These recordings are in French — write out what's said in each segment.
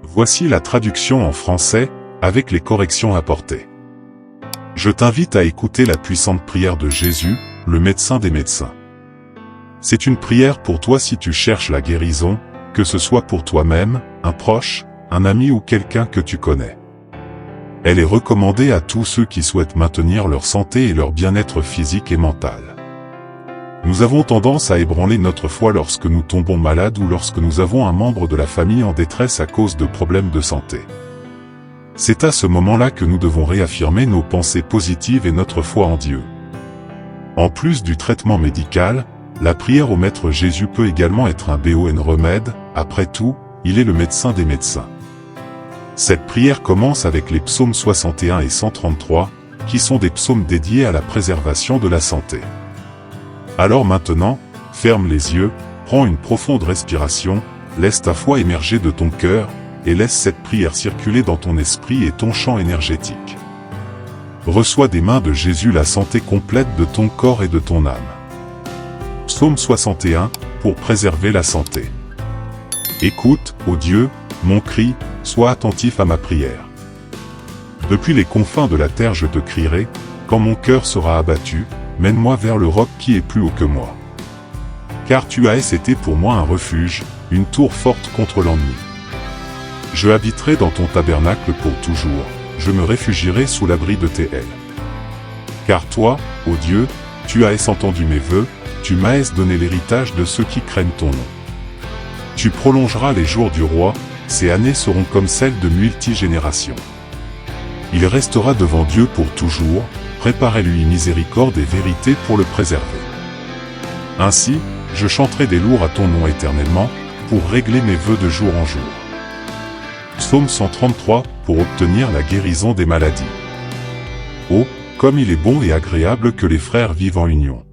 Voici la traduction en français, avec les corrections apportées. Je t'invite à écouter la puissante prière de Jésus, le médecin des médecins. C'est une prière pour toi si tu cherches la guérison, que ce soit pour toi-même, un proche, un ami ou quelqu'un que tu connais. Elle est recommandée à tous ceux qui souhaitent maintenir leur santé et leur bien-être physique et mental. Nous avons tendance à ébranler notre foi lorsque nous tombons malades ou lorsque nous avons un membre de la famille en détresse à cause de problèmes de santé. C'est à ce moment-là que nous devons réaffirmer nos pensées positives et notre foi en Dieu. En plus du traitement médical, la prière au Maître Jésus peut également être un bon remède, après tout, il est le médecin des médecins. Cette prière commence avec les psaumes 61 et 133, qui sont des psaumes dédiés à la préservation de la santé. Alors maintenant, ferme les yeux, prends une profonde respiration, laisse ta foi émerger de ton cœur, et laisse cette prière circuler dans ton esprit et ton champ énergétique. Reçois des mains de Jésus la santé complète de ton corps et de ton âme. Psaume 61, pour préserver la santé. Écoute, ô Dieu, mon cri, sois attentif à ma prière. Depuis les confins de la terre je te crierai, quand mon cœur sera abattu, mène-moi vers le roc qui est plus haut que moi. Car tu as été pour moi un refuge, une tour forte contre l'ennemi. Je habiterai dans ton tabernacle pour toujours, je me réfugierai sous l'abri de tes ailes. Car toi, ô Dieu, tu as entendu mes vœux, tu m'as donné l'héritage de ceux qui craignent ton nom. Tu prolongeras les jours du roi, ses années seront comme celles de multigénérations. Il restera devant Dieu pour toujours, préparez-lui miséricorde et vérité pour le préserver. Ainsi, je chanterai des louanges à ton nom éternellement, pour régler mes vœux de jour en jour. Psaume 133, pour obtenir la guérison des maladies. Oh, comme il est bon et agréable que les frères vivent en union.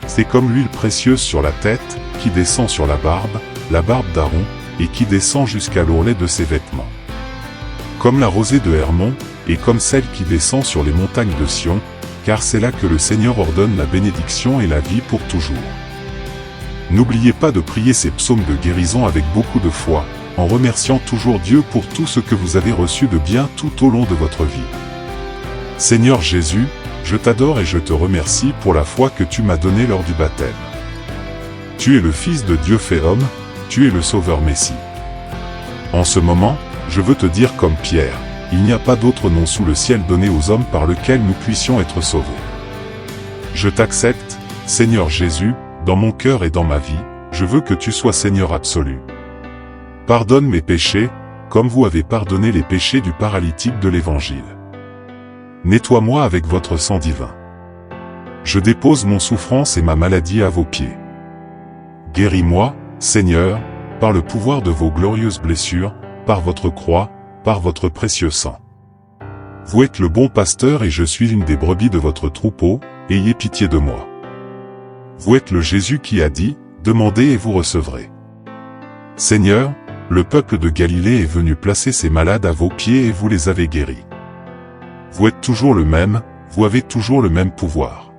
C'est comme l'huile précieuse sur la tête, qui descend sur la barbe d'Aaron, et qui descend jusqu'à l'ourlet de ses vêtements. Comme la rosée de Hermon, et comme celle qui descend sur les montagnes de Sion, car c'est là que le Seigneur ordonne la bénédiction et la vie pour toujours. N'oubliez pas de prier ces psaumes de guérison avec beaucoup de foi, en remerciant toujours Dieu pour tout ce que vous avez reçu de bien tout au long de votre vie. Seigneur Jésus, je t'adore et je te remercie pour la foi que tu m'as donnée lors du baptême. Tu es le Fils de Dieu fait homme, tu es le Sauveur Messie. En ce moment, je veux te dire comme Pierre, il n'y a pas d'autre nom sous le ciel donné aux hommes par lequel nous puissions être sauvés. Je t'accepte, Seigneur Jésus, dans mon cœur et dans ma vie, je veux que tu sois Seigneur absolu. Pardonne mes péchés, comme vous avez pardonné les péchés du paralytique de l'Évangile. Nettoie-moi avec votre sang divin. Je dépose mon souffrance et ma maladie à vos pieds. Guéris-moi, Seigneur, par le pouvoir de vos glorieuses blessures, par votre croix, par votre précieux sang. Vous êtes le bon pasteur et je suis une des brebis de votre troupeau, ayez pitié de moi. Vous êtes le Jésus qui a dit, demandez et vous recevrez. Seigneur, le peuple de Galilée est venu placer ses malades à vos pieds et vous les avez guéris. Vous êtes toujours le même, vous avez toujours le même pouvoir.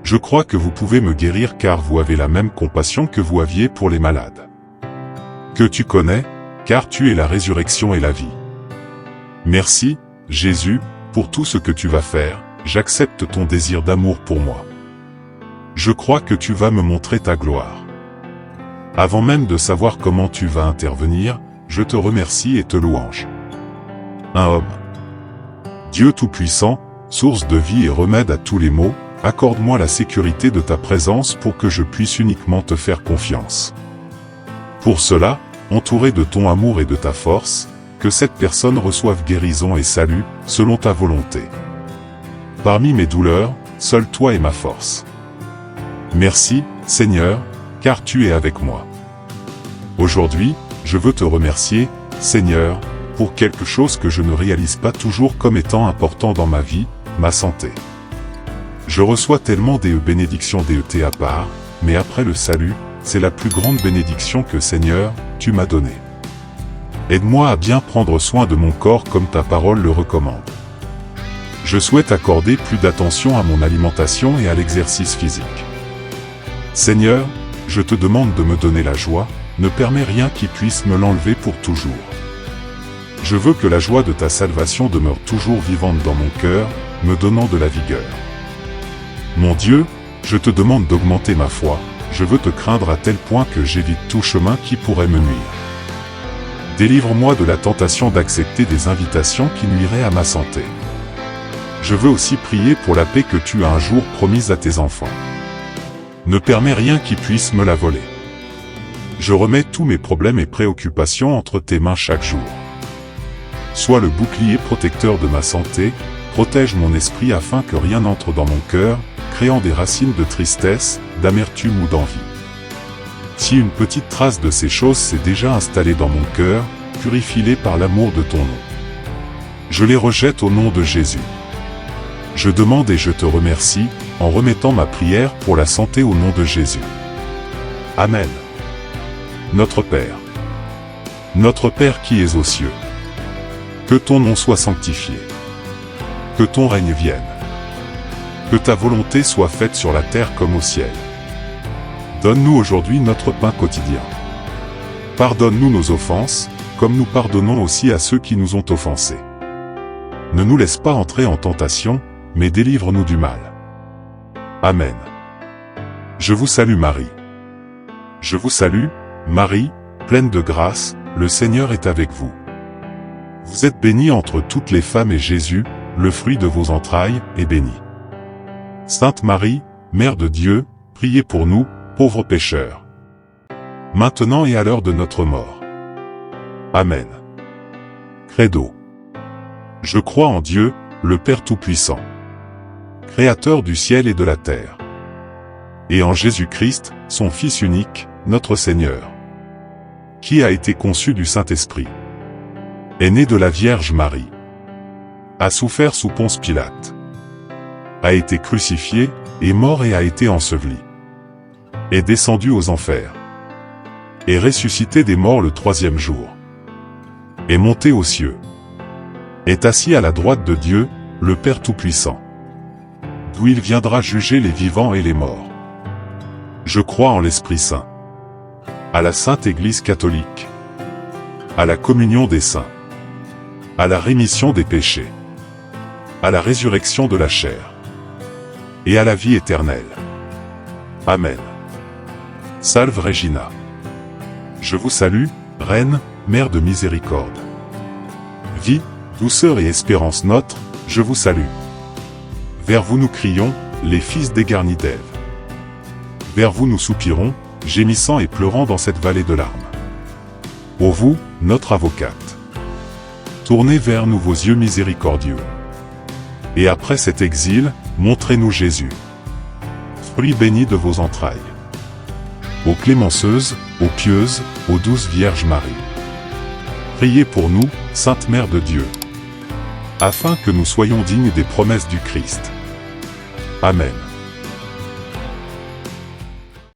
Je crois que vous pouvez me guérir car vous avez la même compassion que vous aviez pour les malades. Que tu connais, car tu es la résurrection et la vie. Merci, Jésus, pour tout ce que tu vas faire, j'accepte ton désir d'amour pour moi. Je crois que tu vas me montrer ta gloire. Avant même de savoir comment tu vas intervenir, je te remercie et te louange. Un homme. Dieu Tout-Puissant, source de vie et remède à tous les maux, accorde-moi la sécurité de ta présence pour que je puisse uniquement te faire confiance. Pour cela, entouré de ton amour et de ta force, que cette personne reçoive guérison et salut, selon ta volonté. Parmi mes douleurs, seul toi est ma force. Merci, Seigneur, car tu es avec moi. Aujourd'hui, je veux te remercier, Seigneur, pour quelque chose que je ne réalise pas toujours comme étant important dans ma vie, ma santé. Je reçois tellement des bénédictions DET à part, mais après le salut, c'est la plus grande bénédiction que Seigneur, tu m'as donnée. Aide-moi à bien prendre soin de mon corps comme ta parole le recommande. Je souhaite accorder plus d'attention à mon alimentation et à l'exercice physique. Seigneur, je te demande de me donner la joie, ne permets rien qui puisse me l'enlever pour toujours. Je veux que la joie de ta salvation demeure toujours vivante dans mon cœur, me donnant de la vigueur. Mon Dieu, je te demande d'augmenter ma foi, je veux te craindre à tel point que j'évite tout chemin qui pourrait me nuire. Délivre-moi de la tentation d'accepter des invitations qui nuiraient à ma santé. Je veux aussi prier pour la paix que tu as un jour promise à tes enfants. Ne permets rien qui puisse me la voler. Je remets tous mes problèmes et préoccupations entre tes mains chaque jour. Sois le bouclier protecteur de ma santé, protège mon esprit afin que rien n'entre dans mon cœur, créant des racines de tristesse, d'amertume ou d'envie. Si une petite trace de ces choses s'est déjà installée dans mon cœur, purifie-les par l'amour de ton nom. Je les rejette au nom de Jésus. Je demande et je te remercie, en remettant ma prière pour la santé au nom de Jésus. Amen. Notre Père qui es aux cieux, que ton nom soit sanctifié, que ton règne vienne, que ta volonté soit faite sur la terre comme au ciel. Donne-nous aujourd'hui notre pain quotidien. Pardonne-nous nos offenses, comme nous pardonnons aussi à ceux qui nous ont offensés. Ne nous laisse pas entrer en tentation, mais délivre-nous du mal. Amen. Je vous salue Marie. Je vous salue, Marie, pleine de grâce, le Seigneur est avec vous. Vous êtes bénie entre toutes les femmes et Jésus, le fruit de vos entrailles, est béni. Sainte Marie, Mère de Dieu, priez pour nous, pauvres pécheurs. Maintenant et à l'heure de notre mort. Amen. Credo. Je crois en Dieu, le Père Tout-Puissant, Créateur du ciel et de la terre, et en Jésus-Christ, son Fils unique, notre Seigneur, qui a été conçu du Saint-Esprit, est né de la Vierge Marie, a souffert sous Ponce Pilate, a été crucifié, est mort et a été enseveli, est descendu aux enfers, est ressuscité des morts le troisième jour, est monté aux cieux, est assis à la droite de Dieu, le Père Tout-Puissant, d'où il viendra juger les vivants et les morts. Je crois en l'Esprit Saint, à la Sainte Église catholique, à la communion des saints, à la rémission des péchés, à la résurrection de la chair, et à la vie éternelle. Amen. Salve Regina. Je vous salue, Reine, Mère de miséricorde. Vie, douceur et espérance notre, je vous salue. Vers vous nous crions, les fils dégarnis d'Ève. Vers vous nous soupirons, gémissant et pleurant dans cette vallée de larmes. Ô vous, notre avocate, tournez vers nous vos yeux miséricordieux. Et après cet exil, montrez-nous Jésus, fruit béni de vos entrailles. Ô clémenceuse, ô pieuse, ô douce Vierge Marie, priez pour nous, Sainte Mère de Dieu, afin que nous soyons dignes des promesses du Christ. Amen.